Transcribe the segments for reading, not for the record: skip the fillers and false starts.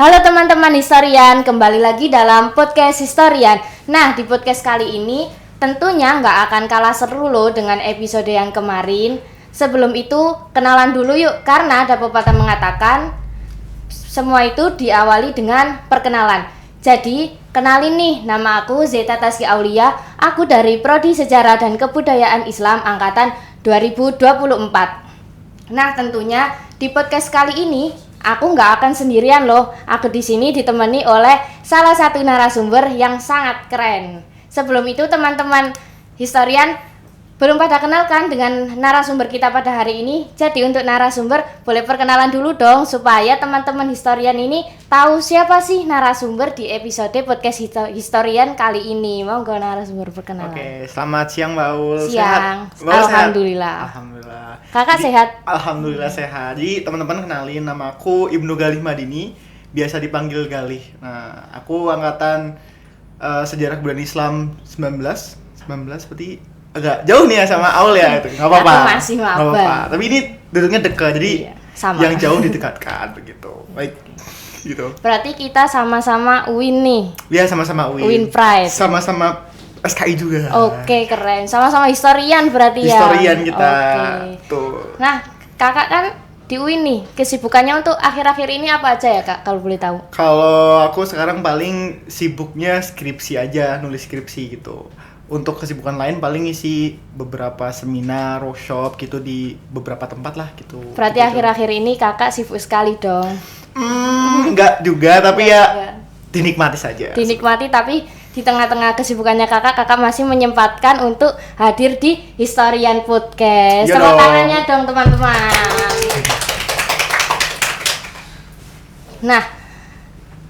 Halo teman-teman historian, kembali lagi dalam podcast historian. Nah, di podcast kali ini tentunya nggak akan kalah seru loh dengan episode yang kemarin. Sebelum itu, kenalan dulu yuk, karena ada pepatah mengatakan semua itu diawali dengan perkenalan. Jadi, kenalin nih, nama aku Zeta Taski Aulia, aku dari Prodi Sejarah dan Kebudayaan Islam Angkatan 2024. Nah, tentunya di podcast kali ini aku nggak akan sendirian loh. Aku di sini ditemani oleh salah satu narasumber yang sangat keren. Sebelum itu teman-teman historian belum pada kenal kan dengan narasumber kita pada hari ini. Jadi untuk narasumber boleh perkenalan dulu dong supaya teman-teman historian ini tahu siapa sih narasumber di episode podcast historian kali ini. Monggo narasumber perkenalan. Oke, selamat siang Mbak Ul. Siang. Sehat? Alhamdulillah. Alhamdulillah. Kakak sehat? Alhamdulillah sehat. Jadi teman-teman kenalin, nama aku Ibnu Galih Madini, biasa dipanggil Galih. Nah, aku angkatan Sejarah Kebudayaan Islam 19 seperti agak jauh nih ya sama Aul ya, itu nggak apa-apa. Aku masih maba. Tapi ini duduknya dekat, jadi Iya, sama. yang jauh didekatkan begitu. Baik, gitu. Berarti kita sama-sama UIN nih. Ya sama-sama UIN Pride. Sama-sama SKI juga. Oke, keren. Sama-sama historian berarti ya. Historian kita. Oke. Tuh. Nah, kakak kan di UIN nih. Kesibukannya untuk akhir-akhir ini apa aja ya kak, kalau boleh tahu? Kalau aku sekarang paling sibuknya skripsi aja, nulis skripsi gitu. Untuk kesibukan lain paling isi beberapa seminar, workshop gitu di beberapa tempat lah gitu. Berarti gitu. akhir-akhir ini kakak sibuk sekali dong. Enggak juga, tapi Enggak ya juga. dinikmati saja. Dinikmati, tapi di tengah-tengah kesibukannya kakak masih menyempatkan untuk hadir di Historian Podcast. Yo Tepuk dong. tangannya dong teman-teman. Nah,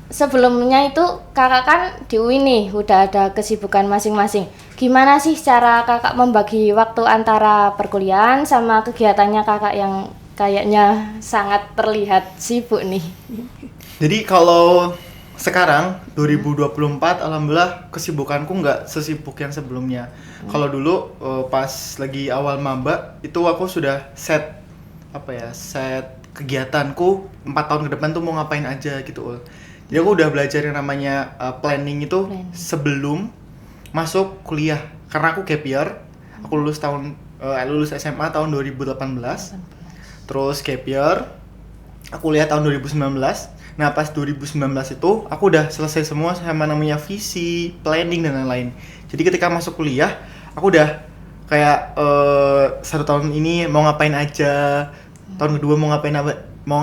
sebelumnya itu kakak kan di UIN nih, udah ada kesibukan masing-masing. Gimana sih cara kakak membagi waktu antara perkuliahan sama kegiatannya kakak yang kayaknya sangat terlihat sibuk nih? Jadi kalau sekarang 2024 alhamdulillah kesibukanku nggak sesibuk yang sebelumnya. Kalau dulu pas lagi awal maba itu aku sudah set kegiatanku 4 tahun ke depan tuh mau ngapain aja gitu. Jadi aku udah belajar yang namanya planning itu sebelum masuk kuliah. Karena aku gap year, aku lulus SMA tahun 2018. Terus gap year, aku kuliah tahun 2019. Nah pas 2019 itu aku udah selesai semua sama namanya visi, planning dan lain-lain. Jadi ketika masuk kuliah, aku udah kayak 1 tahun ini mau ngapain aja, tahun kedua mau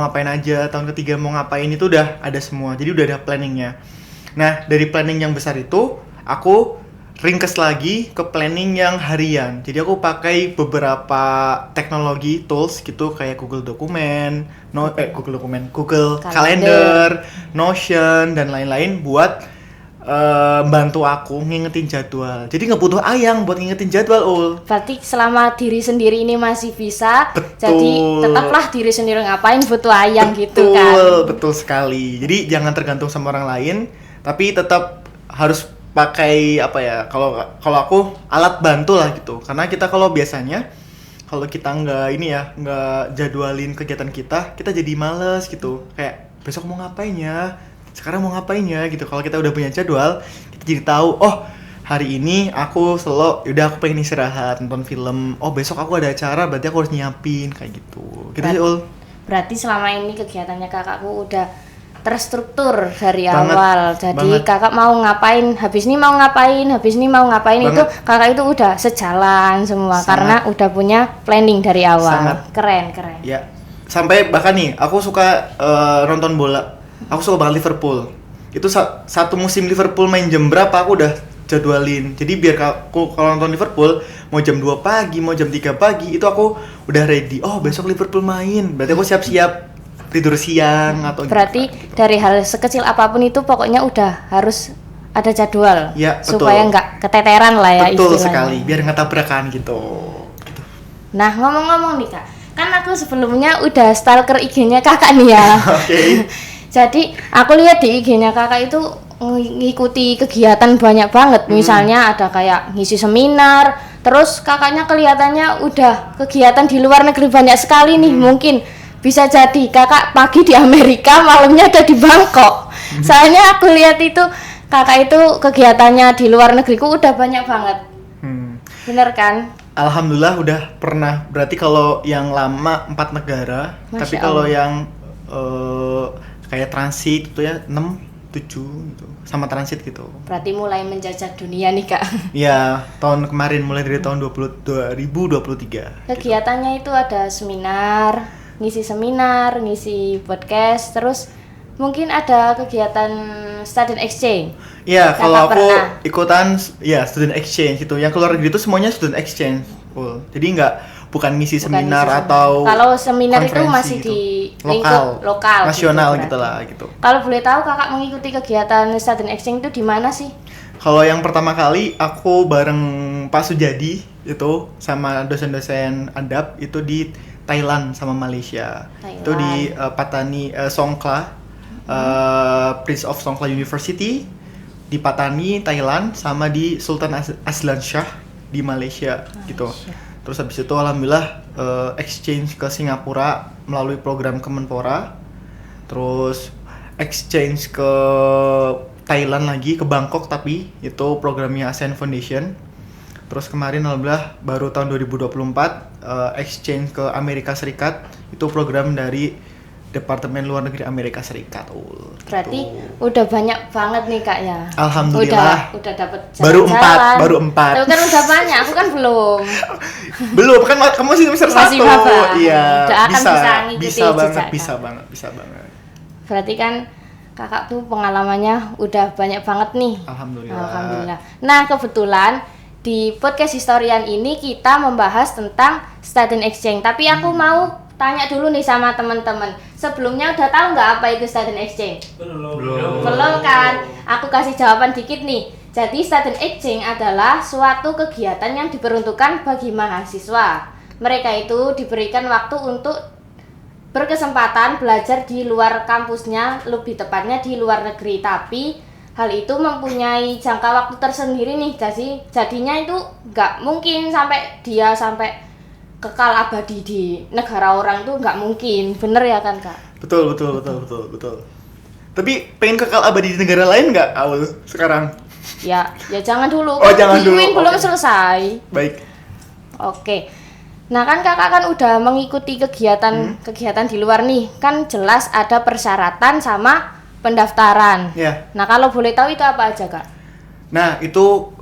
ngapain aja, tahun ketiga mau ngapain, itu udah ada semua. Jadi udah ada planningnya. Nah dari planning yang besar itu aku ringkes lagi ke planning yang harian. Jadi aku pakai beberapa teknologi tools gitu kayak Google Calendar, Notion dan lain-lain buat bantu aku ngingetin jadwal. Jadi nggak butuh ayang buat ngingetin jadwal, Ul. Berarti selama diri sendiri ini masih bisa, Betul. jadi tetaplah diri sendiri, ngapain butuh ayang gitu kan. Betul sekali. Jadi jangan tergantung sama orang lain, tapi tetap harus pakai kalau aku alat bantu lah gitu. Karena kita kalau biasanya kalau kita nggak jadwalin kegiatan kita jadi males gitu. Kayak besok mau ngapain ya? Sekarang mau ngapain ya gitu. Kalau kita udah punya jadwal, kita jadi tahu, oh hari ini aku aku pengen istirahat, nonton film. Oh besok aku ada acara, berarti aku harus nyiapin kayak gitu. Gitu sih, Ul. Berarti selama ini kegiatannya kakakku udah terstruktur dari Banget, awal. Jadi banget. kakak mau ngapain, habis ini mau ngapain Banget. itu kakak itu udah sejalan semua. Sangat. Karena udah punya planning dari awal. Sangat. Keren. Ya, sampai bahkan nih, aku suka nonton bola. Aku suka banget Liverpool. Itu satu musim Liverpool main jam berapa aku udah jadwalin. Jadi biar aku kalau nonton Liverpool mau jam 2 pagi, mau jam 3 pagi, itu aku udah ready. Oh, besok Liverpool main. Berarti aku siap-siap tidur siang atau Berarti gitu. dari hal sekecil apapun itu pokoknya udah harus ada jadwal. Ya, betul. Supaya nggak keteteran lah ya Betul istilahnya. sekali, biar nggak tabrakan gitu. Nah, ngomong-ngomong nih Kak, kan aku sebelumnya udah stalker IG-nya kakak nih ya. Oke. Jadi aku lihat di IG-nya kakak itu ngikuti kegiatan banyak banget. Misalnya ada kayak ngisi seminar, terus kakaknya kelihatannya udah kegiatan di luar negeri banyak sekali nih. Mungkin bisa jadi kakak pagi di Amerika, malamnya ada di Bangkok. Soalnya aku lihat itu kakak itu kegiatannya di luar negeriku udah banyak banget. Bener kan? Alhamdulillah udah pernah. Berarti kalau yang lama 4 negara, Masya tapi kalau Allah. yang kayak transit itu ya 6, 7 gitu. Sama transit gitu. Berarti mulai menjajah dunia nih kak. Ya, tahun kemarin mulai dari tahun 2023. Kegiatannya itu ada seminar, ngisi podcast, terus mungkin ada kegiatan student exchange. Iya, Kakak kalau aku pernah? ikutan ya student exchange gitu. Yang keluar negeri itu semuanya student exchange. Full. Jadi bukan ngisi Bukan seminar ngisi atau kalau seminar itu konferensi masih gitu. di lingkup lokal nasional gitu, gitu berarti. lah gitu. Kalau boleh tahu kakak mengikuti kegiatan student exchange itu di mana sih? Kalau yang pertama kali aku bareng Pak Sujadi itu sama dosen-dosen adab itu di Thailand sama Malaysia. Thailand. Itu di Patani Songkla, Prince of Songkla University di Patani Thailand sama di Sultan Azlan Shah di Malaysia gitu. Terus habis itu alhamdulillah exchange ke Singapura melalui program Kemenpora. Terus exchange ke Thailand lagi, ke Bangkok, tapi itu programnya ASEAN Foundation. Terus kemarin alhamdulillah baru tahun 2024 exchange ke Amerika Serikat, itu program dari Departemen Luar Negeri Amerika Serikat. Berarti Gitu. udah banyak banget nih kak ya. Alhamdulillah. Udah dapet Baru jalan-jalan. baru 4. Tapi kan udah banyak, aku kan belum. Belum kan, kamu masih semester Masih 1. maba. Iya, Udah akan bisa ngikuti bisa banget, jejak, bisa Kak. banget, bisa banget. Berarti kan kakak tuh pengalamannya udah banyak banget nih. Alhamdulillah. Alhamdulillah. Nah kebetulan di podcast historian ini kita membahas tentang student exchange. Tapi aku mau tanya dulu nih sama teman-teman. Sebelumnya udah tahu nggak apa itu student exchange? Belum kan? Aku kasih jawaban dikit nih. Jadi student exchange adalah suatu kegiatan yang diperuntukkan bagi mahasiswa. Mereka itu diberikan waktu untuk berkesempatan belajar di luar kampusnya, lebih tepatnya di luar negeri. Tapi hal itu mempunyai jangka waktu tersendiri nih. Jadinya itu nggak mungkin sampai kekal abadi di negara orang tuh nggak mungkin. Bener ya kan kak? Betul. Tapi pengen kekal abadi di negara lain nggak, Aul, sekarang? Ya jangan dulu. Oh, jangan Di dulu. UIN belum Oke. selesai. Baik. Oke. Nah kan kakak kan udah mengikuti kegiatan di luar nih. Kan jelas ada persyaratan sama pendaftaran. Ya. Nah kalau boleh tahu itu apa aja kak? Nah, itu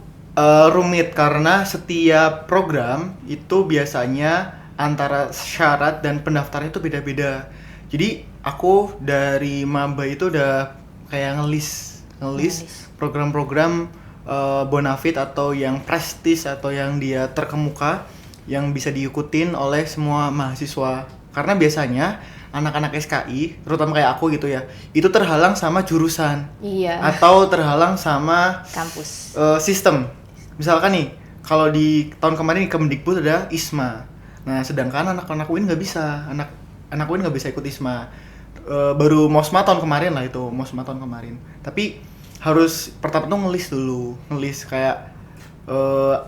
rumit karena setiap program itu biasanya antara syarat dan pendaftaran itu beda-beda. Jadi aku dari maba itu udah kayak ngelis program-program bonafit atau yang prestis atau yang dia terkemuka yang bisa diikutin oleh semua mahasiswa. Karena biasanya anak-anak SKI, terutama kayak aku gitu ya, itu terhalang sama jurusan Iya. atau terhalang sama Kampus. sistem. Misalkan nih, kalau di tahun kemarin di Kemdikbud ada ISMA. Nah, sedangkan anak-anak UIN nggak bisa, anak UIN nggak bisa ikut ISMA. Baru MOSMA tahun kemarin lah itu, MOSMA tahun kemarin. Tapi harus pertama tuh ngelis kayak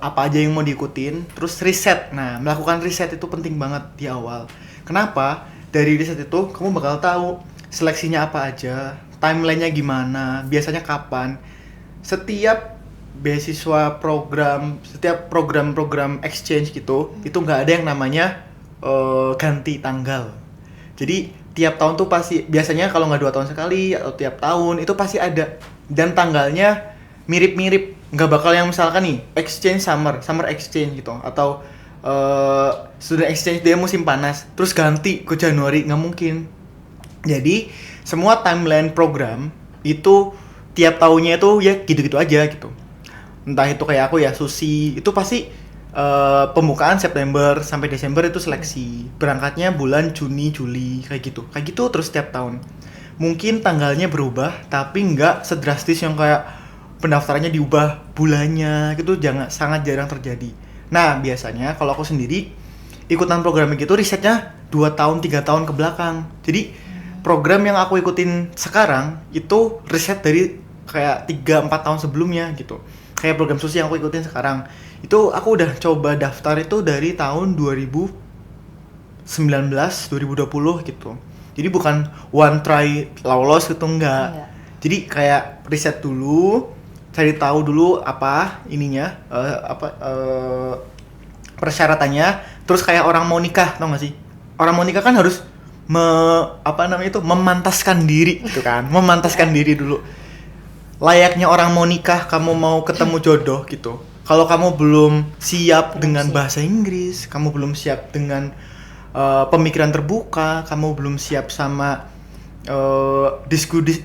apa aja yang mau diikutin, terus riset. Nah, melakukan riset itu penting banget di awal. Kenapa? Dari riset itu kamu bakal tahu seleksinya apa aja, timelinenya gimana, biasanya kapan. Setiap beasiswa setiap program-program exchange gitu, itu nggak ada yang namanya ganti tanggal. Jadi tiap tahun tuh pasti, biasanya kalau nggak 2 tahun sekali atau tiap tahun itu pasti ada, dan tanggalnya mirip-mirip. Nggak bakal yang misalkan nih exchange summer exchange gitu, atau student exchange dia musim panas terus ganti ke Januari, nggak mungkin. Jadi semua timeline program itu tiap tahunnya itu ya gitu-gitu aja gitu. Entah itu kayak aku ya, Susi, itu pasti pembukaan September sampai Desember itu seleksi. Berangkatnya bulan Juni, Juli, kayak gitu terus tiap tahun. Mungkin tanggalnya berubah, tapi nggak sedrastis yang kayak pendaftarannya diubah bulannya, gitu sangat jarang terjadi. Nah, biasanya kalau aku sendiri ikutan program gitu, risetnya 2 tahun, 3 tahun ke belakang. Jadi program yang aku ikutin sekarang itu riset dari kayak 3-4 tahun sebelumnya gitu. Kayak program Susi yang aku ikutin sekarang, itu aku udah coba daftar itu dari tahun 2019 2020 gitu. Jadi bukan one try lolos gitu enggak. Enggak. Jadi kayak riset dulu, cari tahu dulu apa ininya, persyaratannya, terus kayak orang mau nikah, tau gak sih? Orang mau nikah kan harus memantaskan diri gitu kan, memantaskan diri dulu. Layaknya orang mau nikah, kamu mau ketemu jodoh gitu. Kalau kamu belum siap dengan bahasa Inggris, kamu belum siap dengan pemikiran terbuka, kamu belum siap sama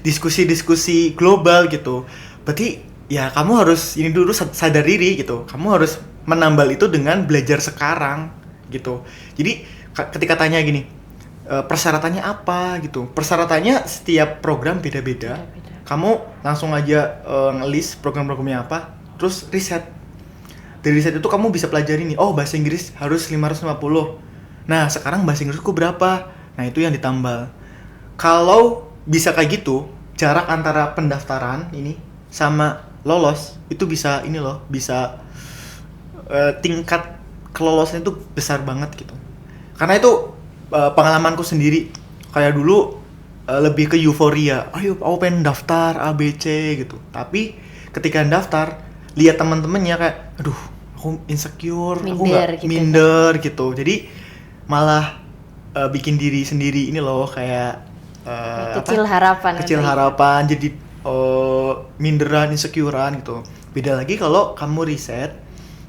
diskusi-diskusi global gitu. Berarti ya kamu harus ini dulu sadar diri gitu. Kamu harus menambal itu dengan belajar sekarang gitu. Jadi ketika tanya gini, persyaratannya apa gitu. Persyaratannya setiap program beda-beda. Kamu langsung aja nge-list program-programnya apa, terus riset. Dari riset itu kamu bisa pelajari nih, oh bahasa Inggris harus 550. Nah, sekarang bahasa Inggrisku berapa? Nah, itu yang ditambal. Kalau bisa kayak gitu, jarak antara pendaftaran ini sama lolos itu bisa ini loh, bisa tingkat kelolosan itu besar banget gitu. Karena itu pengalamanku sendiri. Kayak dulu lebih ke euforia. Ayo, aku pengen daftar A B C gitu. Tapi ketika daftar, lihat teman-temannya kayak, aduh, aku insecure, aku nggak minder gitu. Jadi malah bikin diri sendiri ini loh kayak kecil harapan jadi minderan, insecurean gitu. Beda lagi kalau kamu riset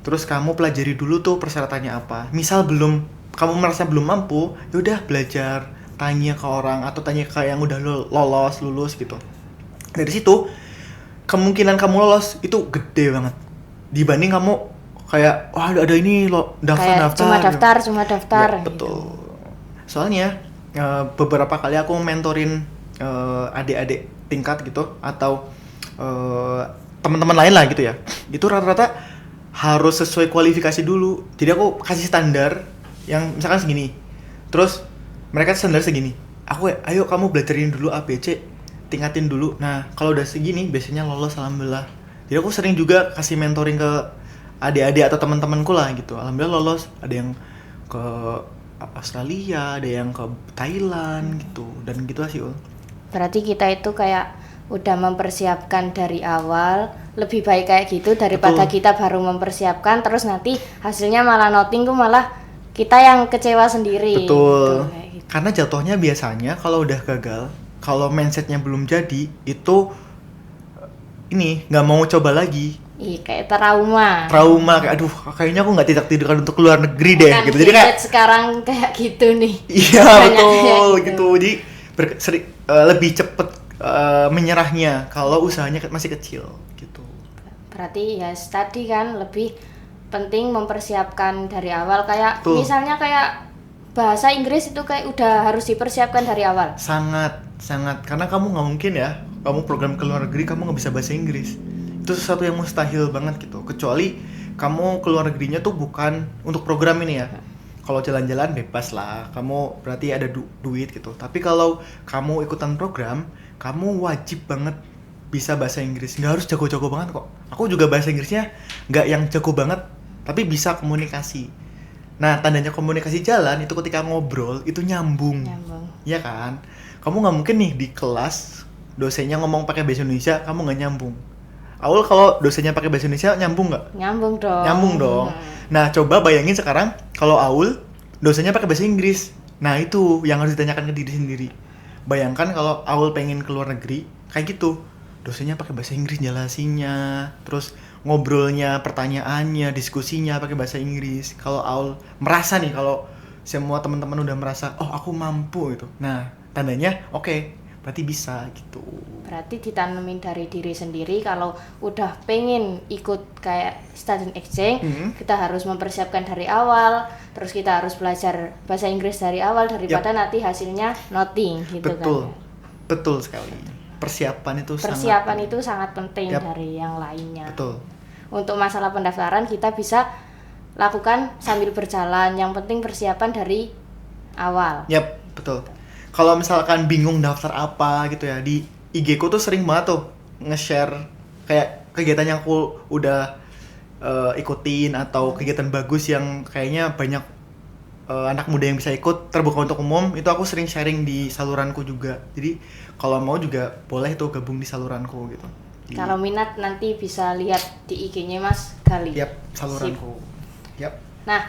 terus kamu pelajari dulu tuh persyaratannya apa. Misal kamu merasa belum mampu, yaudah belajar, tanya ke orang atau tanya ke yang udah lulus gitu. Dari situ kemungkinan kamu lolos itu gede banget dibanding kamu kayak ada ini lo daftar cuma daftar ya, betul gitu. Soalnya beberapa kali aku mentorin adik-adik tingkat gitu atau teman-teman lain lah gitu ya, itu rata-rata harus sesuai kualifikasi dulu. Jadi aku kasih standar yang misalkan segini, terus mereka standar segini, ayo kamu belajarin dulu ABC, tingkatin dulu. Nah kalau udah segini biasanya lolos, alhamdulillah. Jadi aku sering juga kasih mentoring ke adik-adik atau teman-temanku lah gitu. Alhamdulillah lolos. Ada yang ke Australia, ada yang ke Thailand gitu. Dan gitu sih, Ul. Berarti kita itu kayak udah mempersiapkan dari awal, lebih baik kayak gitu daripada kita baru mempersiapkan terus nanti hasilnya malah nothing, tuh malah kita yang kecewa sendiri. Betul. Gitu. Karena jatuhnya biasanya kalau udah gagal, kalau mindsetnya belum jadi, itu ini nggak mau coba lagi. Kayak trauma kayak aduh kayaknya aku nggak tidak untuk keluar negeri deh gitu. Jadi kayak sekarang kayak gitu nih. Iya betul gitu. Jadi lebih cepet menyerahnya kalau usahanya masih kecil gitu. Berarti ya tadi kan lebih penting mempersiapkan dari awal kayak misalnya kayak bahasa Inggris itu kayak udah harus dipersiapkan dari awal. Sangat karena kamu nggak mungkin ya kamu program ke luar negeri kamu nggak bisa bahasa Inggris. Itu sesuatu yang mustahil banget gitu, kecuali kamu keluar negerinya tuh bukan untuk program ini ya. Kalau jalan-jalan bebas lah, kamu berarti ada duit gitu. Tapi kalau kamu ikutan program, kamu wajib banget bisa bahasa Inggris. Nggak harus jago-jago banget kok. Aku juga bahasa Inggrisnya nggak yang jago banget, tapi bisa komunikasi. Nah tandanya komunikasi jalan itu ketika ngobrol itu nyambung. Ya kan? Kamu nggak mungkin nih di kelas dosennya ngomong pakai bahasa Indonesia, kamu nggak nyambung. Aul kalau dosennya pakai bahasa Indonesia nyambung nggak? Nyambung dong. Nah coba bayangin sekarang kalau Aul dosennya pakai bahasa Inggris. Nah itu yang harus ditanyakan ke diri sendiri. Bayangkan kalau Aul pengen keluar negeri kayak gitu, dosennya pakai bahasa Inggris jelasinnya, terus ngobrolnya, pertanyaannya, diskusinya pakai bahasa Inggris. Kalau Aul merasa nih, kalau semua teman-teman udah merasa oh aku mampu gitu, nah tandanya oke, berarti bisa gitu. Berarti ditanemin dari diri sendiri. Kalau udah pengen ikut kayak student exchange, kita harus mempersiapkan dari awal. Terus kita harus belajar bahasa Inggris dari awal daripada nanti hasilnya nothing gitu. Betul sekali. Persiapan itu sangat penting dari yang lainnya. Betul. Untuk masalah pendaftaran kita bisa lakukan sambil berjalan. Yang penting persiapan dari awal. Betul. Kalau misalkan bingung daftar apa gitu ya, di IG ku tuh sering banget tuh nge-share kayak kegiatan yang aku udah ikutin atau kegiatan bagus yang kayaknya banyak anak muda yang bisa ikut terbuka untuk umum, itu aku sering sharing di saluranku juga. Jadi kalau mau juga boleh tuh gabung di saluranku gitu. Kalau minat nanti bisa lihat di IG-nya Mas Gali. Yap, saluranku. Yap. Nah,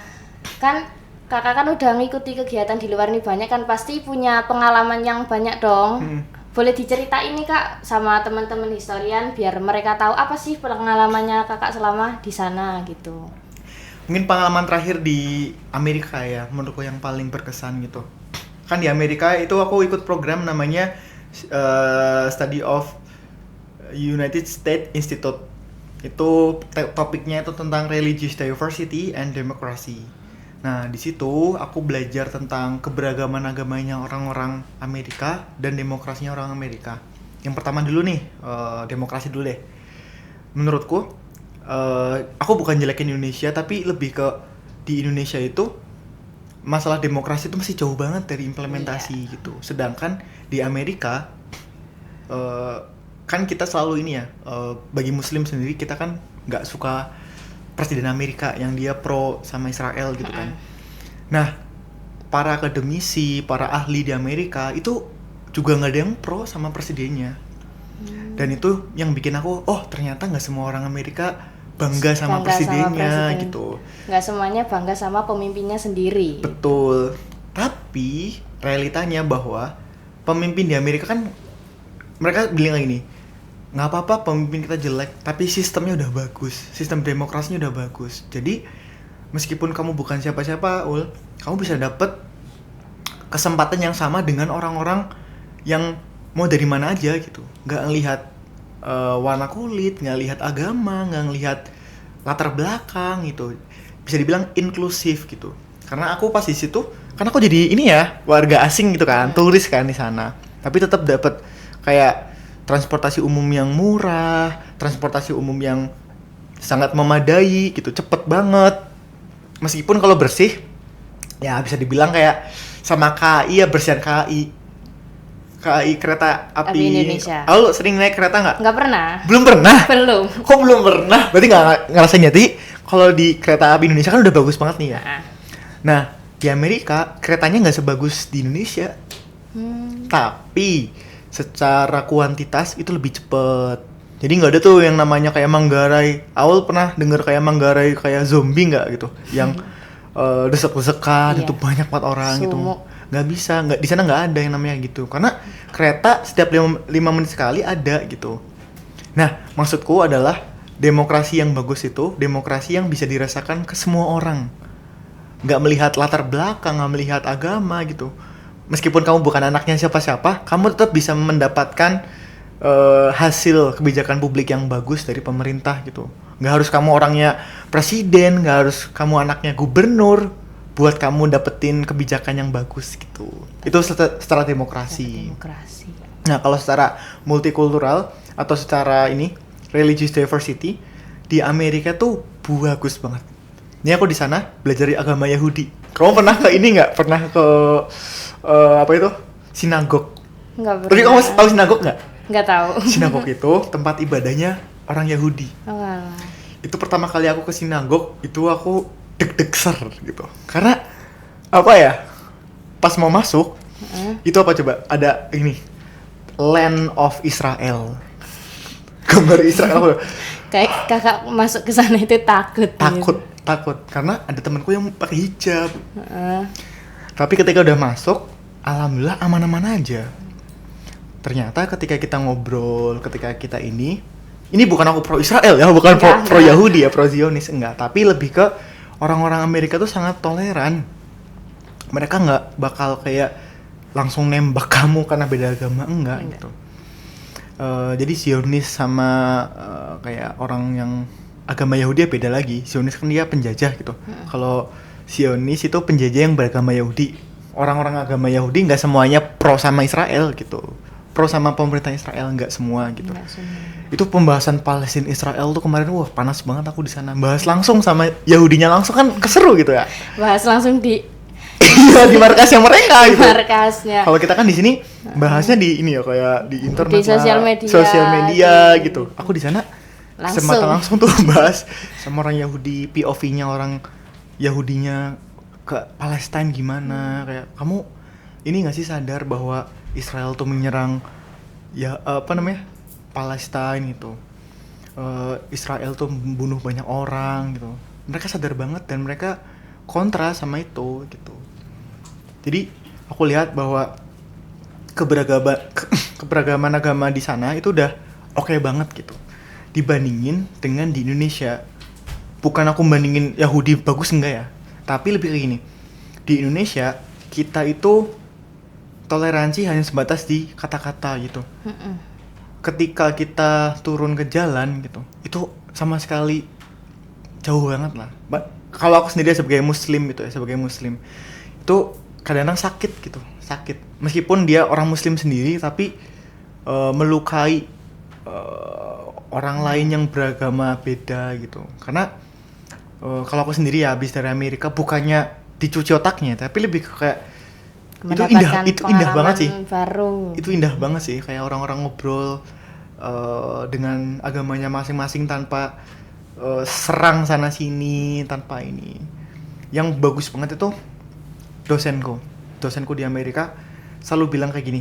kan kakak kan udah ngikuti kegiatan di luar nih banyak kan, pasti punya pengalaman yang banyak dong. Boleh diceritain nih Kak sama teman-teman historian biar mereka tahu apa sih pengalamannya kakak selama di sana gitu. Mungkin pengalaman terakhir di Amerika ya, menurutku yang paling berkesan gitu. Kan di Amerika itu aku ikut program namanya Study of United States Institute. Itu topiknya itu tentang religious diversity and democracy. Nah, di situ aku belajar tentang keberagaman agamanya orang-orang Amerika dan demokrasinya orang Amerika. Yang pertama dulu nih, demokrasi dulu deh. Menurutku, aku bukan jelekin Indonesia, tapi lebih ke di Indonesia itu masalah demokrasi itu masih jauh banget dari implementasi gitu. Sedangkan di Amerika, kan kita selalu ini ya, bagi Muslim sendiri kita kan nggak suka Presiden Amerika yang dia pro sama Israel gitu kan. Nah, para akademisi, para ahli di Amerika itu juga nggak ada yang pro sama presidennya. Dan itu yang bikin aku, oh ternyata nggak semua orang Amerika bangga sama presidennya gitu. Nggak semuanya bangga sama pemimpinnya sendiri. Betul. Tapi realitanya bahwa pemimpin di Amerika kan mereka bilang lagi nih, nggak apa-apa pemimpin kita jelek, tapi sistemnya udah bagus, sistem demokrasinya udah bagus. Jadi meskipun kamu bukan siapa-siapa, kamu bisa dapet kesempatan yang sama dengan orang-orang yang mau dari mana aja gitu. Nggak ngelihat warna kulit, nggak lihat agama, nggak ngelihat latar belakang gitu. Bisa dibilang inklusif gitu. Karena aku pas di situ, karena aku jadi ini ya warga asing gitu kan, turis kan di sana. Tapi tetap dapat kayak transportasi umum yang murah, transportasi umum yang sangat memadai gitu, cepet banget. Meskipun kalau bersih, ya bisa dibilang kayak sama KAI ya, bersihan KAI kereta api Indonesia. Lo sering naik kereta nggak? Nggak pernah. Belum pernah? Belum. Kok belum pernah? Berarti nggak ngerasain. Jadi kalau di kereta api Indonesia kan udah bagus banget nih ya. Nah, di Amerika keretanya nggak sebagus di Indonesia. Tapi secara kuantitas itu lebih cepet. Jadi nggak ada tuh yang namanya kayak Manggarai. Awal pernah denger kayak Manggarai kayak zombie nggak gitu? Yang desek-desekan itu banyak banget orang gitu. Nggak bisa, di sana nggak ada yang namanya gitu. Karena kereta setiap 5 menit sekali ada gitu. Nah, maksudku adalah demokrasi yang bagus itu demokrasi yang bisa dirasakan ke semua orang. Nggak melihat latar belakang, nggak melihat agama gitu. Meskipun kamu bukan anaknya siapa-siapa, kamu tetap bisa mendapatkan hasil kebijakan publik yang bagus dari pemerintah gitu. Nggak harus kamu orangnya presiden, nggak harus kamu anaknya gubernur buat kamu dapetin kebijakan yang bagus gitu. Itu secara demokrasi. Nah, kalau secara multikultural atau secara ini religious diversity di Amerika tuh bagus banget. Ini aku di sana belajar agama Yahudi. Kamu pernah ke ini nggak? Pernah ke apa itu? Sinagog. Nggak pernah. Tapi kamu tahu sinagog nggak? Nggak tahu. Sinagog itu tempat ibadahnya orang Yahudi. Itu pertama kali aku ke sinagog, itu aku deg-degser gitu. Karena apa ya? Pas mau masuk, itu apa coba? Ada ini Land of Israel. Gambar Israel. Kayak kakak masuk ke sana itu takut. Takut karena ada temanku yang pakai hijab. Tapi ketika udah masuk, alhamdulillah aman-aman aja. Ternyata ketika kita ngobrol, ketika kita ini bukan aku pro Israel ya, bukan pro Yahudi ya, pro Zionis, enggak. Tapi lebih ke orang-orang Amerika tuh sangat toleran. Mereka nggak bakal kayak langsung nembak kamu karena beda agama, enggak. Gitu. Jadi Zionis sama kayak orang yang agama Yahudi beda lagi. Zionis kan dia penjajah gitu. Kalau Zionis itu penjajah yang beragama Yahudi. Orang-orang agama Yahudi nggak semuanya pro sama Israel gitu. Pro sama pemerintah Israel nggak semua gitu. Itu pembahasan Palestina Israel tuh kemarin panas banget aku di sana. Bahas langsung sama Yahudinya langsung kan keseru gitu ya. Bahas langsung di di markasnya mereka gitu. Markasnya. Kalau kita kan di sini bahasnya di ini ya kayak di internet, di sosial media gitu. Aku di sana kesempatan langsung tuh bahas sama orang Yahudi, POV-nya orang Yahudinya ke Palestina gimana, kayak kamu ini nggak sih sadar bahwa Israel tuh menyerang ya Palestina gitu. Israel tuh membunuh banyak orang gitu. Mereka sadar banget dan mereka kontra sama itu gitu. Jadi aku lihat bahwa keberagaman agama di sana itu udah oke banget gitu dibandingin dengan di Indonesia. Bukan aku bandingin Yahudi bagus enggak ya, tapi lebih kayak gini, di Indonesia kita itu toleransi hanya sebatas di kata-kata gitu. Ketika kita turun ke jalan gitu, itu sama sekali jauh banget lah. Kalau aku sendiri sebagai muslim gitu ya, sebagai muslim itu kadang-kadang sakit meskipun dia orang muslim sendiri, tapi melukai orang lain yang beragama beda gitu. Karena kalau aku sendiri ya habis dari Amerika, bukannya dicuci otaknya, tapi lebih kayak itu indah banget sih. Baru. Itu indah banget sih, kayak orang-orang ngobrol dengan agamanya masing-masing tanpa serang sana sini, tanpa ini. Yang bagus banget itu dosenku di Amerika selalu bilang kayak gini,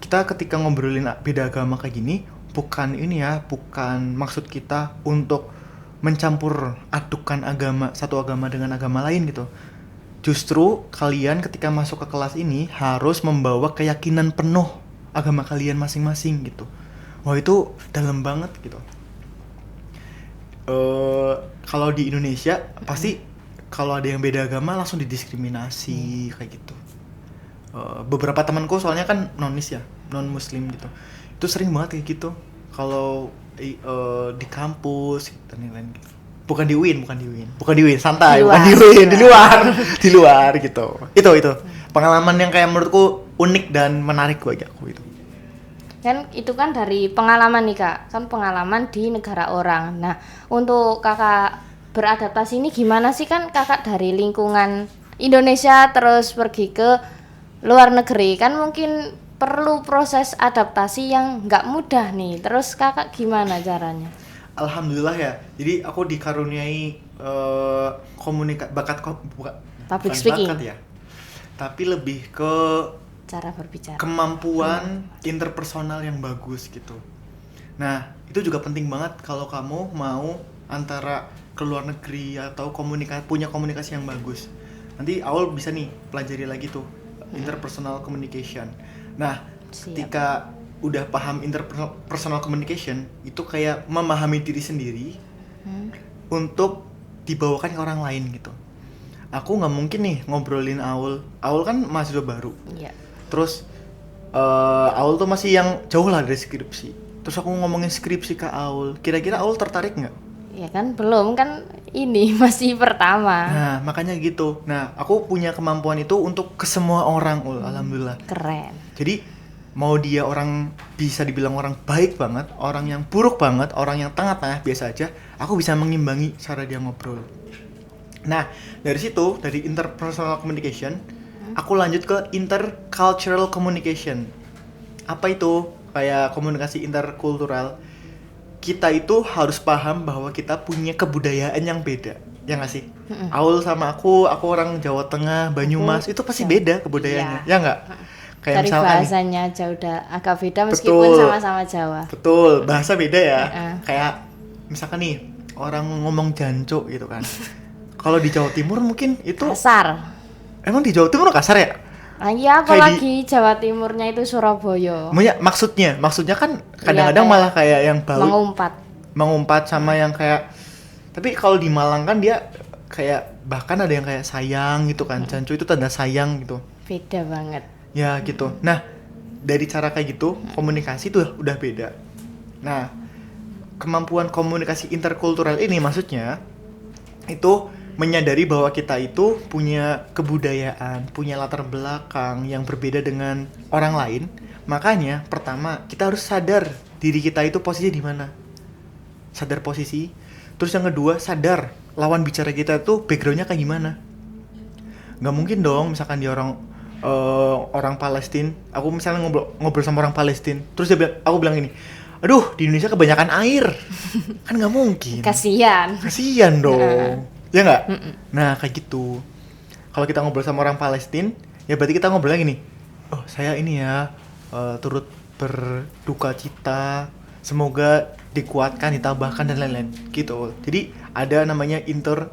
kita ketika ngobrolin beda agama kayak gini, bukan maksud kita untuk mencampur adukan satu agama dengan agama lain gitu. Justru kalian ketika masuk ke kelas ini harus membawa keyakinan penuh agama kalian masing-masing gitu. Wah, itu dalam banget gitu. Kalau di Indonesia pasti kalau ada yang beda agama langsung didiskriminasi kayak gitu. Beberapa temanku soalnya kan non muslim gitu, itu sering banget kayak gitu kalau di kampus dan lain-lain gitu. Bukan di UIN, santai, di luar gitu. Itu pengalaman yang kayak menurutku unik dan menarik bagi aku itu. Kan itu kan dari pengalaman nih Kak, kan pengalaman di negara orang. Nah, untuk Kakak beradaptasi ini gimana sih? Kan Kakak dari lingkungan Indonesia terus pergi ke luar negeri, kan mungkin perlu proses adaptasi yang nggak mudah nih. Terus Kakak gimana caranya? Alhamdulillah ya, jadi aku dikaruniai Public speaking bakat ya, tapi lebih ke cara berbicara, kemampuan interpersonal yang bagus gitu. Nah, itu juga penting banget kalau kamu mau antara ke luar negeri atau punya komunikasi yang bagus. Nanti awal bisa nih pelajari lagi tuh interpersonal communication. Nah, ketika udah paham interpersonal communication, itu kayak memahami diri sendiri untuk dibawakan ke orang lain gitu. Aku nggak mungkin nih ngobrolin Aul kan mahasiswa baru. Iya. Terus Aul tuh masih yang jauh lah dari skripsi. Terus aku ngomongin skripsi ke Aul, kira-kira Aul tertarik nggak? Ya kan belum, kan ini masih pertama. Nah, makanya gitu. Nah, aku punya kemampuan itu untuk ke semua orang, alhamdulillah. Keren. Jadi mau dia orang bisa dibilang orang baik banget, orang yang buruk banget, orang yang tengah-tengah biasa aja, aku bisa mengimbangi cara dia ngobrol. Nah, dari situ, dari interpersonal communication, aku lanjut ke intercultural communication. Apa itu? Kayak komunikasi interkultural. Kita itu harus paham bahwa kita punya kebudayaan yang beda, ya nggak sih? Aul sama aku orang Jawa Tengah, Banyumas, itu pasti beda kebudayaannya, ya nggak? Kayak dari bahasanya aja udah agak beda meskipun sama-sama Jawa. Betul, bahasa beda ya. Kayak misalkan nih orang ngomong jancuk gitu kan. Kalau di Jawa Timur mungkin itu kasar. Emang di Jawa Timur kasar ya? Iya, apalagi Jawa Timurnya itu Surabaya. Maksudnya kan kadang-kadang malah kayak yang bau mengumpat sama yang kayak, tapi kalau di Malang kan dia kayak bahkan ada yang kayak sayang gitu kan. Jancuk itu tanda sayang gitu. Beda banget. Ya gitu. Nah, dari cara kayak gitu, komunikasi tuh udah beda. Nah, kemampuan komunikasi interkultural ini maksudnya itu menyadari bahwa kita itu punya kebudayaan, punya latar belakang yang berbeda dengan orang lain. Makanya pertama kita harus sadar diri kita itu posisinya di mana. Sadar posisi. Terus yang kedua, sadar lawan bicara kita tuh backgroundnya kayak gimana. Nggak mungkin dong misalkan dia orang Palestina, aku misalnya ngobrol sama orang Palestina, terus aku bilang gini, aduh di Indonesia kebanyakan air. Kan nggak mungkin. Kasian dong. Ya nggak? Nah kayak gitu. kalau kita ngobrol sama orang Palestina, ya berarti kita ngobrolnya gini. Oh, saya ini ya turut berduka cita, semoga dikuatkan, ditambahkan dan lain-lain gitu. Jadi ada namanya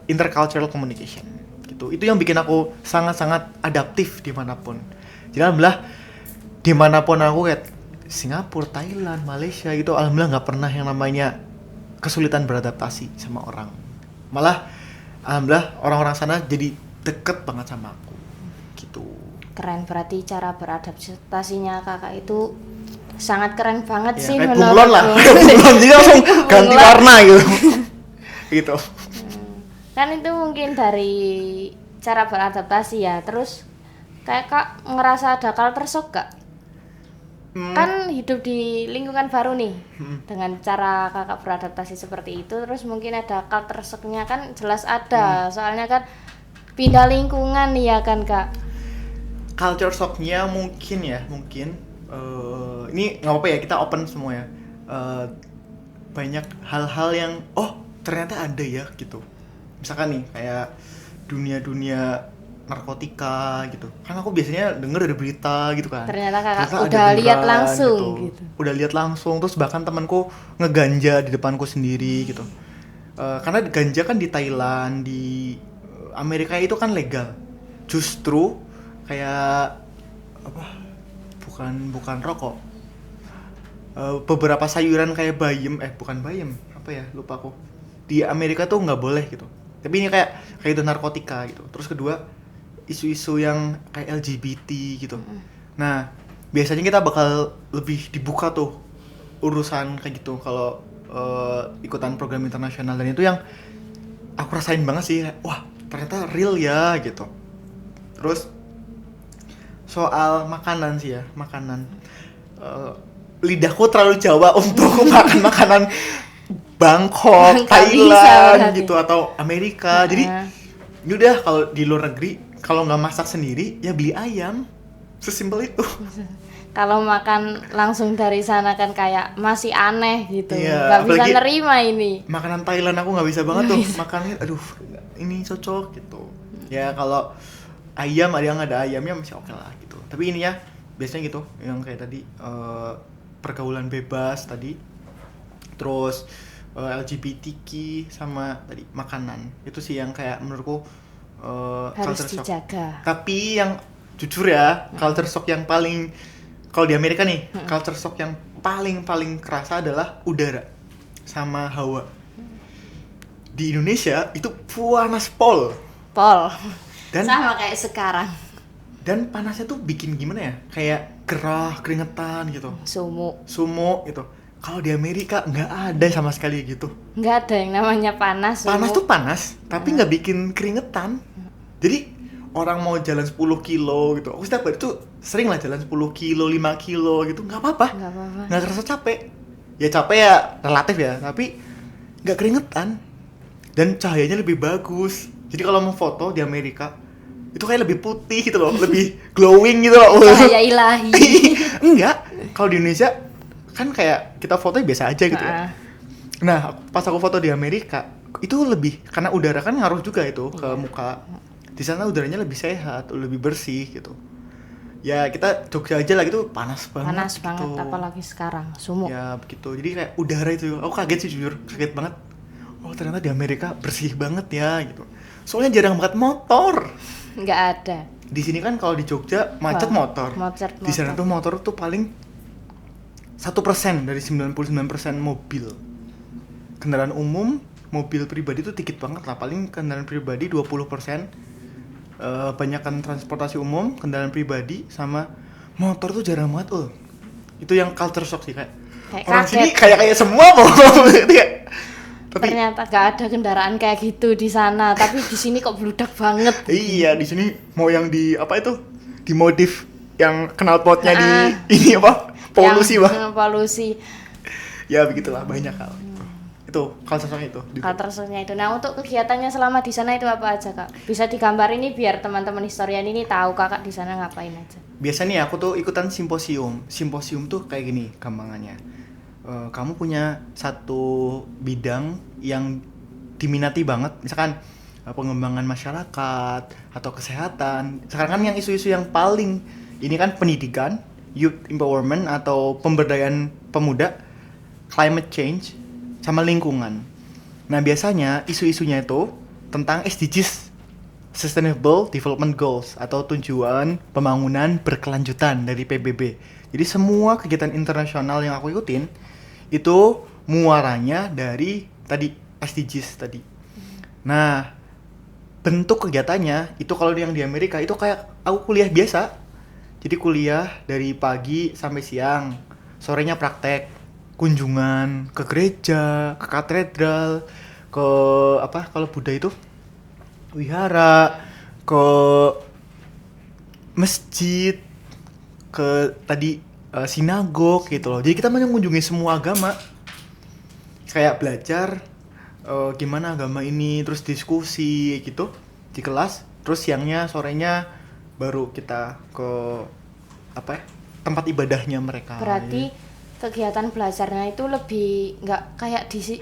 intercultural communication gitu. Itu yang bikin aku sangat-sangat adaptif dimanapun. Jadi alhamdulillah dimanapun aku kayak Singapura, Thailand, Malaysia gitu, alhamdulillah nggak pernah yang namanya kesulitan beradaptasi sama orang. Malah alhamdulillah orang-orang sana jadi deket banget sama aku gitu. Keren, berarti cara beradaptasinya kakak itu sangat keren banget Ya, sih kayak bunglon lah. menurutku. Kayak bunglon, jadi langsung ganti Bunglon. warna gitu. Gitu. Kan itu mungkin dari cara beradaptasi ya. Terus kayak kak ngerasa ada culture shock gak? Kan hidup di lingkungan baru nih. Dengan cara kakak beradaptasi seperti itu, terus mungkin ada culture shocknya kan jelas ada. Soalnya kan pindah lingkungan ya kan kak. Culture shocknya mungkin ini nggak apa-apa ya, kita open semua ya. Banyak hal-hal yang ternyata ada ya gitu. Misalkan nih kayak dunia narkotika gitu. Kan aku biasanya denger dari berita gitu kan. Ternyata kakak Ternyata ada udah lihat beneran langsung gitu. Udah lihat langsung, terus bahkan temanku ngeganja di depanku sendiri gitu. Karena ganja kan di Thailand, di Amerika itu kan legal. Justru kayak bukan rokok. Beberapa sayuran kayak bukan bayam, lupa aku. Di Amerika tuh nggak boleh gitu. Tapi ini kayak itu narkotika gitu. Terus kedua, isu-isu yang kayak LGBT gitu. Nah, biasanya kita bakal lebih dibuka tuh urusan kayak gitu kalau ikutan program internasional, dan itu yang aku rasain banget sih. Wah, ternyata real ya gitu. Terus soal makanan sih ya, lidahku terlalu Jawa untuk makan makanan Bangkok, Nggak bisa Thailand berarti. gitu atau Amerika. Jadi yaudah, kalau di luar negeri kalau nggak masak sendiri ya beli ayam, sesimpel itu. Kalau makan langsung dari sana kan kayak masih aneh gitu, Iya, nggak bisa apalagi nerima ini. Makanan Thailand aku nggak bisa banget tuh makannya, aduh ini cocok gitu. Ya kalau ayam ada ayamnya masih oke lah gitu. Tapi ini ya biasanya gitu yang kayak tadi pergaulan bebas tadi, terus LGBTQ sama tadi makanan, itu sih yang kayak menurutku Harus culture shock. dijaga. Tapi yang jujur ya, culture shock yang paling, kalau di Amerika nih, culture shock yang paling kerasa adalah udara sama hawa. Di Indonesia itu panas pol. Dan Sama kayak sekarang. Dan panasnya tuh bikin gimana ya? Kayak gerah, keringetan gitu. Sumo. Gitu. Kalau di Amerika nggak ada sama sekali gitu. Nggak ada yang namanya panas. Panas sumo. tuh panas, tapi nggak bikin keringetan. Jadi orang mau jalan 10 kilo gitu, aku setiap hari tuh sering lah jalan 10 kilo, 5 kilo gitu, nggak apa-apa. Nggak terasa capek. Ya capek ya relatif ya, tapi nggak keringetan. Dan cahayanya lebih bagus. Jadi kalau mau foto di Amerika, itu kayak lebih putih gitu loh, lebih glowing gitu loh. Cahaya ilahi. Enggak, kalau di Indonesia kan kayak kita fotonya biasa aja gitu ya. Nah, pas aku foto di Amerika, itu lebih, karena udara kan ngaruh juga itu ke muka. Di sana udaranya lebih sehat, lebih bersih gitu. Ya kita Jogja aja lah gitu, panas banget. Panas gitu. banget, apalagi sekarang sumo. Ya begitu, jadi kayak udara itu, aku kaget sih jujur, kaget banget. Oh ternyata di Amerika bersih banget ya gitu. Soalnya jarang banget motor. Nggak ada. Di sini kan kalau di Jogja macet motor. Di sana tuh motor tuh paling 1% dari 99% mobil. Kendaraan umum, mobil pribadi tuh dikit banget lah, paling kendaraan pribadi 20%. Banyakan transportasi umum, kendaraan pribadi, sama motor tuh jarang banget. Itu yang culture shock sih, kayak orang kaget. sini kayak semua mau. Tapi ternyata gak ada kendaraan kayak gitu di sana, tapi di sini kok bludak banget. Iya, di sini mau yang di apa itu? Dimodif yang knalpotnya di ini apa? Polusi, Bang. Polusi. Ya begitulah, banyak hal. Itu culture shock itu. Culture shock-nya itu. Nah, untuk kegiatannya selama di sana itu apa aja, Kak? Bisa digambar ini biar teman-teman historian ini tahu Kakak di sana ngapain aja. Biasanya aku tuh ikutan simposium. Simposium tuh kayak gini gampangannya. Kamu punya satu bidang yang diminati banget, misalkan pengembangan masyarakat atau kesehatan. Sekarang kan yang isu-isu yang paling ini kan pendidikan, youth empowerment atau pemberdayaan pemuda, climate change, sama lingkungan. Nah biasanya isu-isunya itu tentang SDGs, Sustainable Development Goals atau tujuan pembangunan berkelanjutan dari PBB. Jadi semua kegiatan internasional yang aku ikutin itu muaranya dari tadi SDGs tadi. Nah bentuk kegiatannya itu kalau yang di Amerika itu kayak aku kuliah biasa. Jadi kuliah dari pagi sampai siang, sorenya praktek, kunjungan ke gereja, ke katedral, ke apa kalau Buddha itu wihara, ke masjid, ke tadi sinagog gitu loh. Jadi kita mengunjungi semua agama, kayak belajar gimana agama ini, terus diskusi gitu di kelas. Terus siangnya, sorenya baru kita ke apa ya, tempat ibadahnya mereka. Berarti kegiatan belajarnya itu lebih nggak kayak di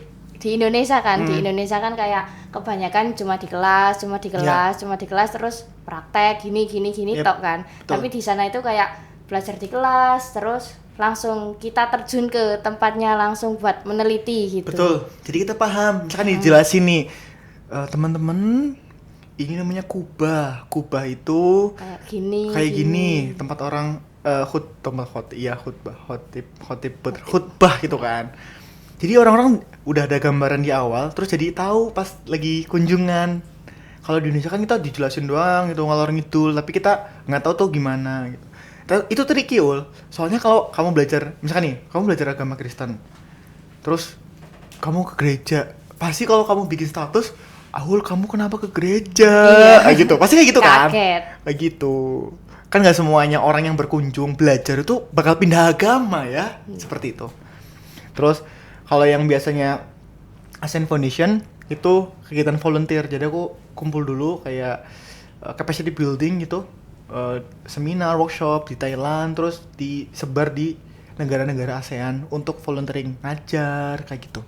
Indonesia kan. Di Indonesia kan kayak kebanyakan cuma di kelas, cuma di kelas terus praktek gini Yep, tok kan. betul. Tapi di sana itu kayak belajar di kelas terus langsung kita terjun ke tempatnya langsung buat meneliti gitu. Betul. Jadi kita paham. Misalkan dijelasin nih, teman-teman, ini namanya kubah. Kubah itu Kayak gini. tempat orang khutbah gitu kan. Jadi orang-orang udah ada gambaran di awal, terus jadi tahu pas lagi kunjungan. Kalau di Indonesia kan kita dijelasin doang gitu ngalor ngidul, tapi kita nggak tahu tuh gimana gitu. Itu tricky ul. Soalnya kalau kamu belajar, misalkan nih, kamu belajar agama Kristen, terus kamu ke gereja, pasti kalau kamu bikin status, Ahul kamu kenapa ke gereja? Kayak gitu, pasti kayak gitu kan? Kaget. Kayak gitu. Kan nggak semuanya orang yang berkunjung belajar itu bakal pindah agama ya, seperti itu. Terus kalau yang biasanya Ascend Foundation itu kegiatan volunteer, jadi aku kumpul dulu kayak capacity building gitu, seminar, workshop di Thailand, terus disebar di negara-negara ASEAN untuk volunteering ngajar kayak gitu.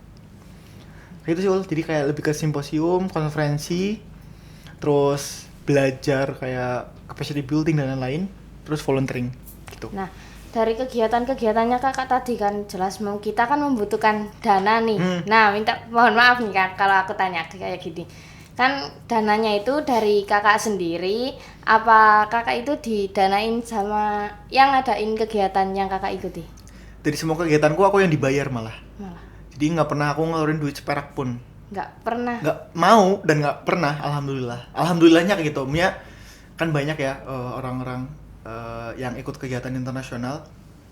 Kayak itu sih Ul, jadi kayak lebih ke simposium, konferensi, terus belajar kayak capacity building dan lain-lain, terus volunteering gitu. Nah, dari kegiatan-kegiatannya kakak tadi kan jelas kita kan membutuhkan dana nih. Nah, mohon maaf nih kak kalau aku tanya kayak gini. Kan dananya itu dari kakak sendiri, apa kakak itu didanain sama yang ngadain kegiatan yang kakak ikuti? Dari semua kegiatanku aku yang dibayar malah. Malah Jadi nggak pernah aku ngeluarin duit seperak pun. nggak pernah. Nggak mau dan nggak pernah, alhamdulillahnya kayak gitu. Mia kan banyak ya orang-orang yang ikut kegiatan internasional,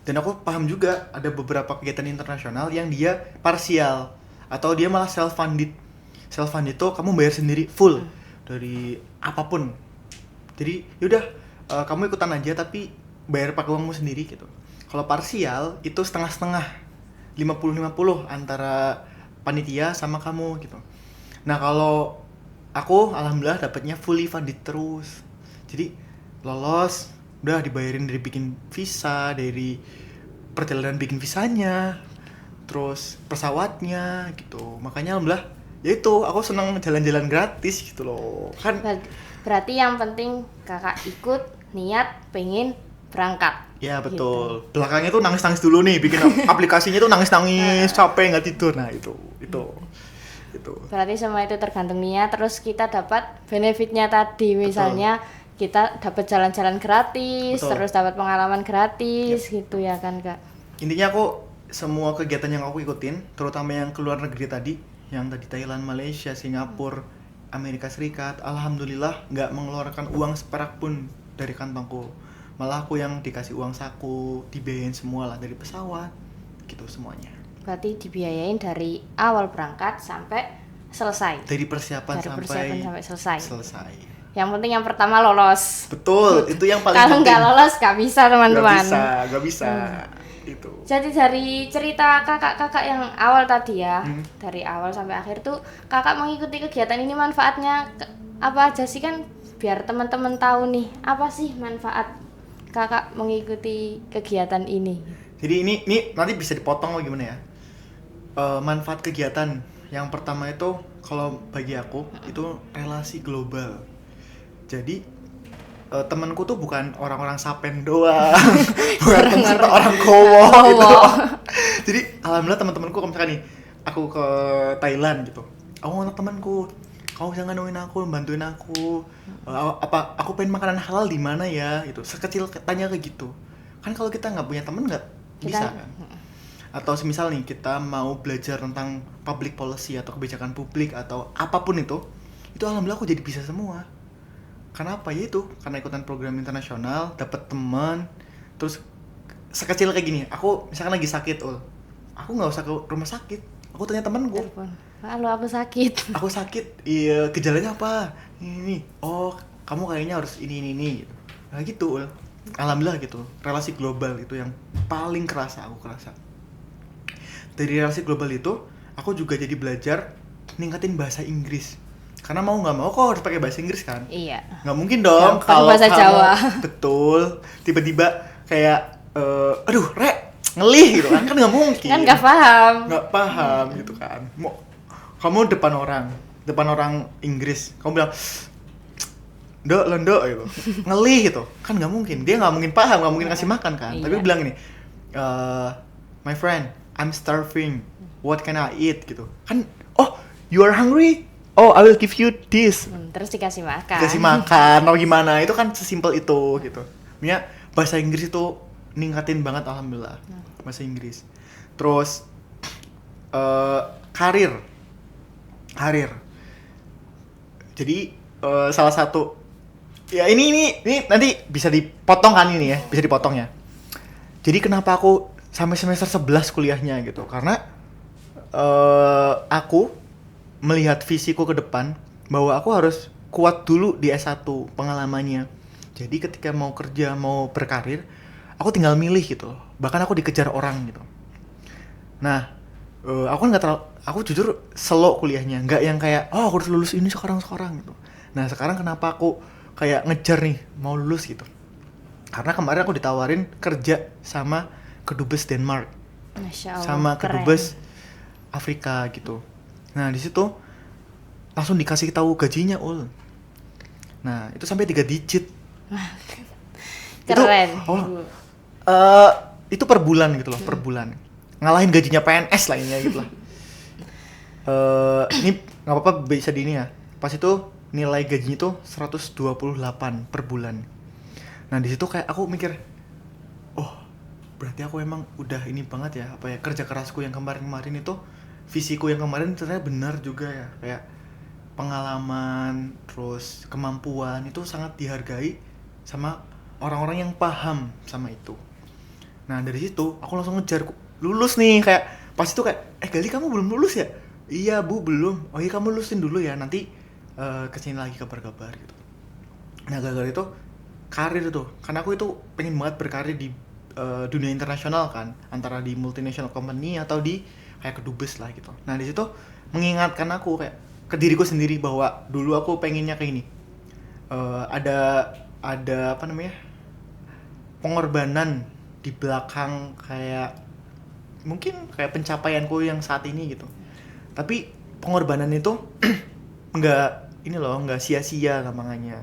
dan aku paham juga ada beberapa kegiatan internasional yang dia parsial atau dia malah self funded itu kamu bayar sendiri full dari apapun. Jadi yaudah kamu ikutan aja tapi bayar pakai uangmu sendiri gitu. Kalau parsial itu setengah-setengah, 50-50 antara panitia sama kamu gitu. Nah kalau aku alhamdulillah dapatnya fully funded terus. Jadi lolos, udah dibayarin dari bikin visa, dari perjalanan bikin visanya, terus pesawatnya gitu. Makanya alhamdulillah ya itu aku senang jalan-jalan gratis gitu loh. Kan Berarti yang penting kakak ikut niat pengen berangkat. ya betul. Belakangnya tuh nangis-nangis dulu nih, bikin aplikasinya tuh nangis-nangis, capek nggak tidur. Nah itu. Berarti semua itu tergantung niat, terus kita dapat benefitnya tadi, misalnya kita dapat jalan-jalan gratis, Betul. terus dapat pengalaman gratis gitu ya kan kak. Intinya aku semua kegiatan yang aku ikutin, terutama yang keluar negeri tadi, yang tadi Thailand, Malaysia, Singapura, Amerika Serikat, alhamdulillah nggak mengeluarkan uang seperak pun dari kantongku. Malah aku yang dikasih uang saku, dibiayain semua lah dari pesawat, gitu semuanya. Berarti dibiayain dari awal berangkat sampai selesai. Dari persiapan sampai selesai. selesai. Yang penting yang pertama lolos. Betul, itu yang paling Kalau penting. nggak lolos nggak bisa teman-teman. Gak bisa. Itu. Jadi dari cerita kakak-kakak yang awal tadi ya, dari awal sampai akhir tuh kakak mengikuti kegiatan ini manfaatnya apa aja sih, kan biar teman-teman tahu nih apa sih manfaat kakak mengikuti kegiatan ini. Jadi ini nanti bisa dipotong atau gimana ya? Manfaat kegiatan Yang pertama itu kalau bagi aku itu relasi global. Jadi temanku tuh bukan orang-orang Sapen doang, bukan teman orang Kowo gitu. Jadi alhamdulillah teman-temanku kalau misalkan nih aku ke Thailand gitu, aku ngajak temanku, kamu bisa nemuin aku, bantuin aku, apa aku pengen makanan halal di mana ya gitu. Sekecil tanya kayak gitu. Kan kalau kita nggak punya teman nggak bisa kan. Atau semisal nih kita mau belajar tentang public policy atau kebijakan publik atau apapun itu alhamdulillah aku jadi bisa semua. Karena apa ya itu? Karena ikutan program internasional, dapat teman, terus sekecil kayak gini. Aku misalkan lagi sakit, aku nggak usah ke rumah sakit. Aku tanya temanku. Halo, aku sakit. Aku sakit. Iya, gejalanya apa? Ini. Oh, kamu kayaknya harus ini. Gitu. Nah gitu, alhamdulillah gitu. Relasi global itu yang paling kerasa aku kerasa. Dari relasi global itu, aku juga jadi belajar ningkatin bahasa Inggris. Karena mau nggak mau kok harus pakai bahasa Inggris kan? Iya. Nggak mungkin dong kalau bahasa Jawa. Betul. Tiba-tiba kayak, aduh, ngelih gitu kan nggak mungkin. Kan nggak paham. Nggak paham gitu kan. Kamu depan orang Inggris, kamu bilang, Lendo gitu, ngelih gitu, kan nggak mungkin. Dia nggak mungkin paham, nggak mungkin kasih makan kan. Iya. Tapi bilang ini, my friend, I'm starving. What can I eat gitu? Kan, oh, you are hungry? Oh, I will give you this. Terus dikasih makan. Dikasih makan, atau gimana? Itu kan sesimpel itu gitu. Maksudnya bahasa Inggris itu ningkatin banget alhamdulillah. Bahasa Inggris. Terus karir. Jadi salah satu ya ini nanti bisa dipotong kan ini ya, bisa dipotong ya. Jadi kenapa aku sampai semester 11 kuliahnya gitu? Karena aku melihat visiku ke depan bahwa aku harus kuat dulu di S1 pengalamannya. Jadi ketika mau kerja, mau berkarir, aku tinggal milih gitu. Bahkan aku dikejar orang gitu. Nah, aku kan aku jujur slow kuliahnya, nggak yang kayak aku harus lulus ini sekarang gitu. Nah sekarang kenapa aku kayak ngejar nih mau lulus gitu? Karena kemarin aku ditawarin kerja sama kedubes Denmark, Masya Allah, sama keren. kedubes Afrika gitu. Nah di situ langsung dikasih tahu gajinya Nah itu sampai 3 digit. Keren. Itu per bulan gitu loh, per bulan. Ngalahin gajinya PNS lainnya gitu lah. Ini nggak apa-apa bisa di ini ya. Pas itu nilai gajinya itu 128 per bulan. Nah di situ kayak aku mikir, berarti aku emang udah ini banget ya, apa ya, kerja kerasku yang kemarin itu, visiku yang kemarin ternyata benar juga ya, kayak pengalaman terus kemampuan itu sangat dihargai sama orang-orang yang paham sama itu. Nah dari situ aku langsung ngejar lulus nih, kayak pas itu kayak Gali kamu belum lulus ya? Iya Bu belum. Oh iya kamu lulusin dulu ya, nanti kesini lagi kabar-kabar gitu. Nah gara-gara itu karir tuh, karena aku itu pengen banget berkarir di dunia internasional kan, antara di multinational company atau di kayak kedubes lah gitu. Nah di situ mengingatkan aku kayak ke diriku sendiri bahwa dulu aku pengennya kayak gini, ada apa namanya, pengorbanan di belakang kayak mungkin kayak pencapaianku yang saat ini gitu. Tapi pengorbanan itu nggak sia-sia gampangnya.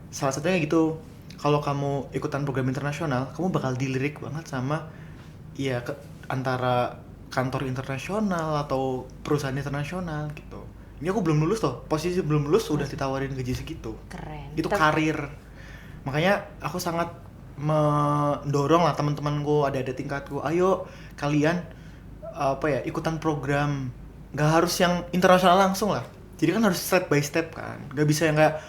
Salah satunya gitu, kalau kamu ikutan program internasional, kamu bakal dilirik banget sama ya antara kantor internasional atau perusahaan internasional gitu. Ini aku belum lulus tuh, posisi belum lulus udah ditawarin gaji segitu. Keren. Itu karir. Makanya aku sangat mendorong lah teman-temanku, ada tingkatku, ayo kalian ikutan program, nggak harus yang internasional langsung lah. Jadi kan harus step by step kan, nggak bisa yang kayak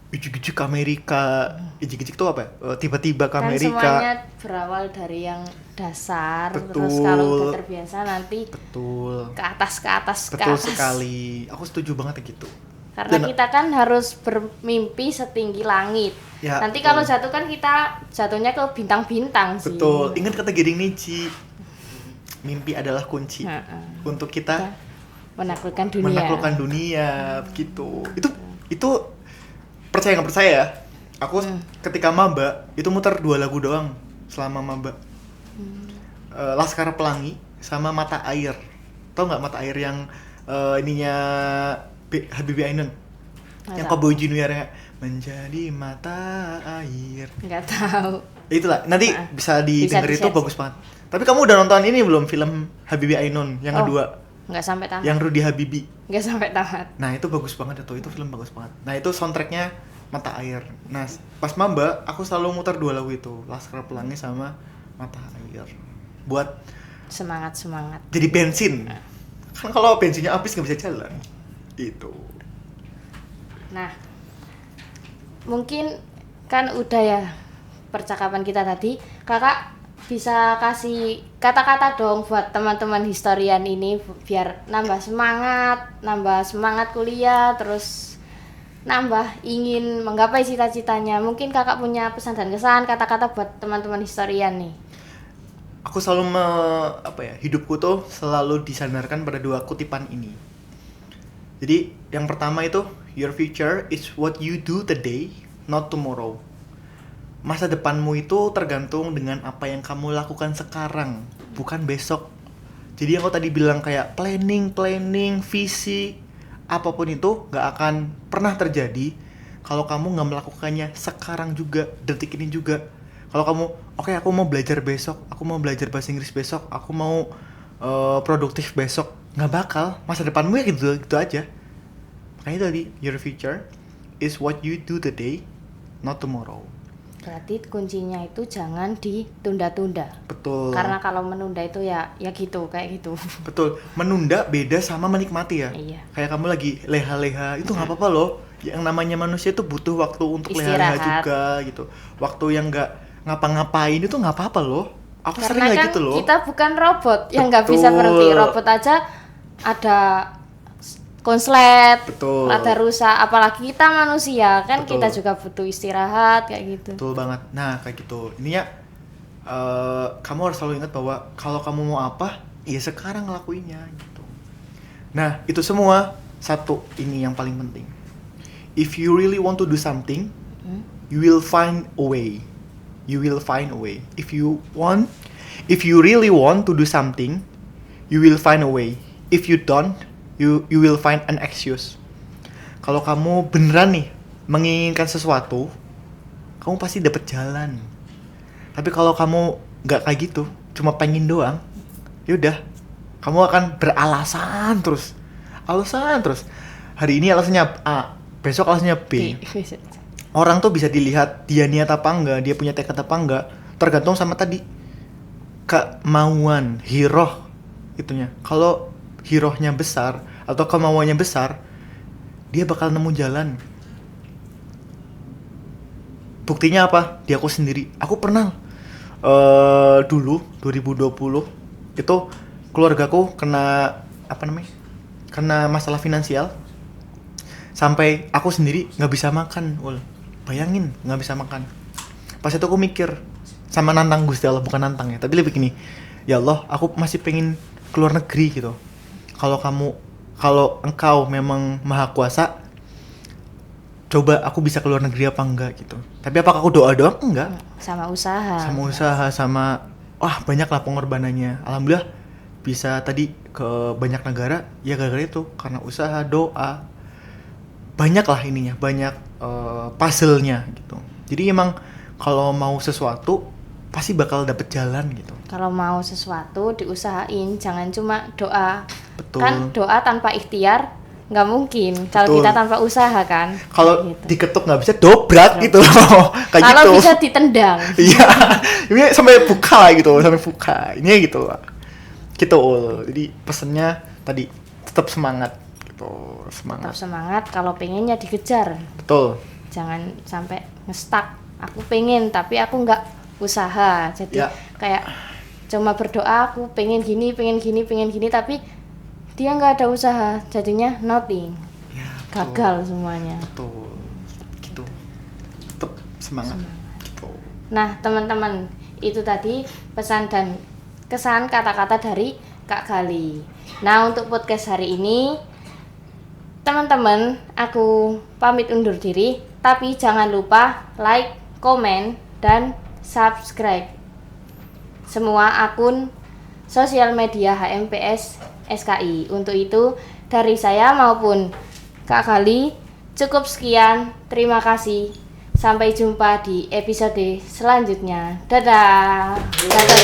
ijik-ijik ke Amerika. Ijik-ijik tuh apa ya? Tiba-tiba ke Amerika. Kan semuanya berawal dari yang dasar. Betul. Terus kalau udah terbiasa nanti Betul. ke atas. Betul sekali. Aku setuju banget gitu. Karena kita kan harus bermimpi setinggi langit. Ya, nanti betul. kalau jatuh kan kita jatuhnya ke bintang-bintang sih. Betul. Ingat kata Giring Niji, mimpi adalah kunci untuk kita menaklukkan dunia. Begitu. Itu percaya nggak percaya ya, aku ketika maba itu muter 2 lagu doang selama maba. Laskar Pelangi sama Mata Air. Tau nggak Mata Air yang ininya Habibie Ainun. Yang tahu. Cowboy Junior ya, menjadi mata air. Nggak tahu. Itulah, nanti bisa didengar, itu di-share. bagus banget. Tapi kamu udah nonton ini belum, film Habibie Ainun yang kedua? Nggak sampai tamat. Yang Rudy Habibie. Nggak sampai tamat. Nah, itu bagus banget itu film bagus banget. Nah, itu soundtracknya Mata Air. Nah, pas maba aku selalu muter 2 lagu itu, Laskar Pelangi sama Mata Air. Buat Semangat. jadi bensin. Kan kalau bensinnya habis nggak bisa jalan. Itu. Nah, mungkin kan udah ya percakapan kita tadi. Kakak bisa kasih kata-kata dong buat teman-teman historian ini biar nambah semangat kuliah, terus nambah ingin menggapai cita-citanya. Mungkin kakak punya pesan dan kesan, kata-kata buat teman-teman historian nih. Aku selalu hidupku tuh selalu disandarkan pada 2 kutipan ini. Jadi yang pertama itu, your future is what you do today, not tomorrow. Masa depanmu itu tergantung dengan apa yang kamu lakukan sekarang, bukan besok. Jadi yang kau tadi bilang kayak planning, visi, apapun itu gak akan pernah terjadi kalau kamu gak melakukannya sekarang juga, detik ini juga. Kalau kamu, oke, aku mau belajar besok, aku mau belajar bahasa Inggris besok, aku mau produktif besok, gak bakal. Masa depanmu ya gitu aja. Makanya tadi, your future is what you do today, not tomorrow. Berarti kuncinya itu jangan ditunda-tunda. Betul. Karena kalau menunda itu ya gitu, kayak gitu. Betul. Menunda beda sama menikmati ya. Iya. Kayak kamu lagi leha-leha, itu nggak apa-apa loh. Yang namanya manusia itu butuh waktu untuk leha-leha juga gitu. Waktu yang nggak ngapa-ngapain itu nggak apa-apa loh. Aku sering Karena kayak kan gitu loh. kita bukan robot yang nggak bisa berhenti. Robot aja ada konslet, Betul. ada rusak, apalagi kita manusia kan. Betul. Kita juga butuh istirahat kayak gitu. Betul banget. Nah kayak gitu. Ininya kamu harus selalu ingat bahwa kalau kamu mau apa, ya sekarang ngelakuinnya gitu. Nah itu semua satu ini yang paling penting. If you really want to do something, you will find a way. You will find a way. If you really want to do something, you will find a way. If you don't, you will find an excuse. Kalau kamu beneran nih menginginkan sesuatu, kamu pasti dapet jalan. Tapi kalau kamu nggak kayak gitu, cuma pengen doang, yaudah, kamu akan beralasan terus. Hari ini alasannya A, besok alasannya B. Orang tuh bisa dilihat dia niat apa enggak, dia punya tekad apa enggak, tergantung sama tadi kemauan, hiroh itunya. Kalau hirohnya besar atau kemauannya besar, dia bakal nemu jalan. Buktinya apa? Di aku sendiri. Aku pernah dulu 2020 itu keluargaku kena kena masalah finansial sampai aku sendiri nggak bisa makan. Bayangin nggak bisa makan. Pas itu aku mikir sama nantang Gusti Allah, bukan nantang ya, tapi lebih gini, ya Allah, aku masih pengen keluar negeri gitu. Kalau engkau memang maha kuasa, coba aku bisa keluar negeri apa enggak gitu. Tapi apakah aku doa doang? Enggak. Sama usaha, wah banyak lah pengorbanannya. Alhamdulillah bisa tadi ke banyak negara, ya gara-gara itu, karena usaha, doa. Banyak lah ininya, banyak puzzle-nya gitu. Jadi emang kalau mau sesuatu pasti bakal dapet jalan gitu. kalau mau sesuatu diusahain, jangan cuma doa. Betul. Kan doa tanpa ikhtiar nggak mungkin. Kalau kita tanpa usaha kan. Kalau gitu. diketuk nggak bisa, dobrak gitu loh. Kayak Kalau gitu. bisa ditendang. Iya, ini sampai buka gitu, ini gitu lah. Gitu, jadi pesennya tadi tetap semangat gitu, Tetap semangat, kalau pengennya dikejar. Betul. Jangan sampai ngestak. Aku pengen tapi aku nggak usaha. Jadi Ya. kayak cuma berdoa, aku pengen gini, tapi dia nggak ada usaha, jadinya nothing. Ya, Gagal semuanya. Betul. Gitu. Tetap semangat. Gitu. Nah, teman-teman, itu tadi pesan dan kesan kata-kata dari Kak Gali. Nah, untuk podcast hari ini, teman-teman, aku pamit undur diri, tapi jangan lupa like, komen, dan subscribe semua akun sosial media HMPS SKI. Untuk itu, dari saya maupun Kak Gali, cukup sekian. Terima kasih. Sampai jumpa di episode selanjutnya. Dadah. Dadah.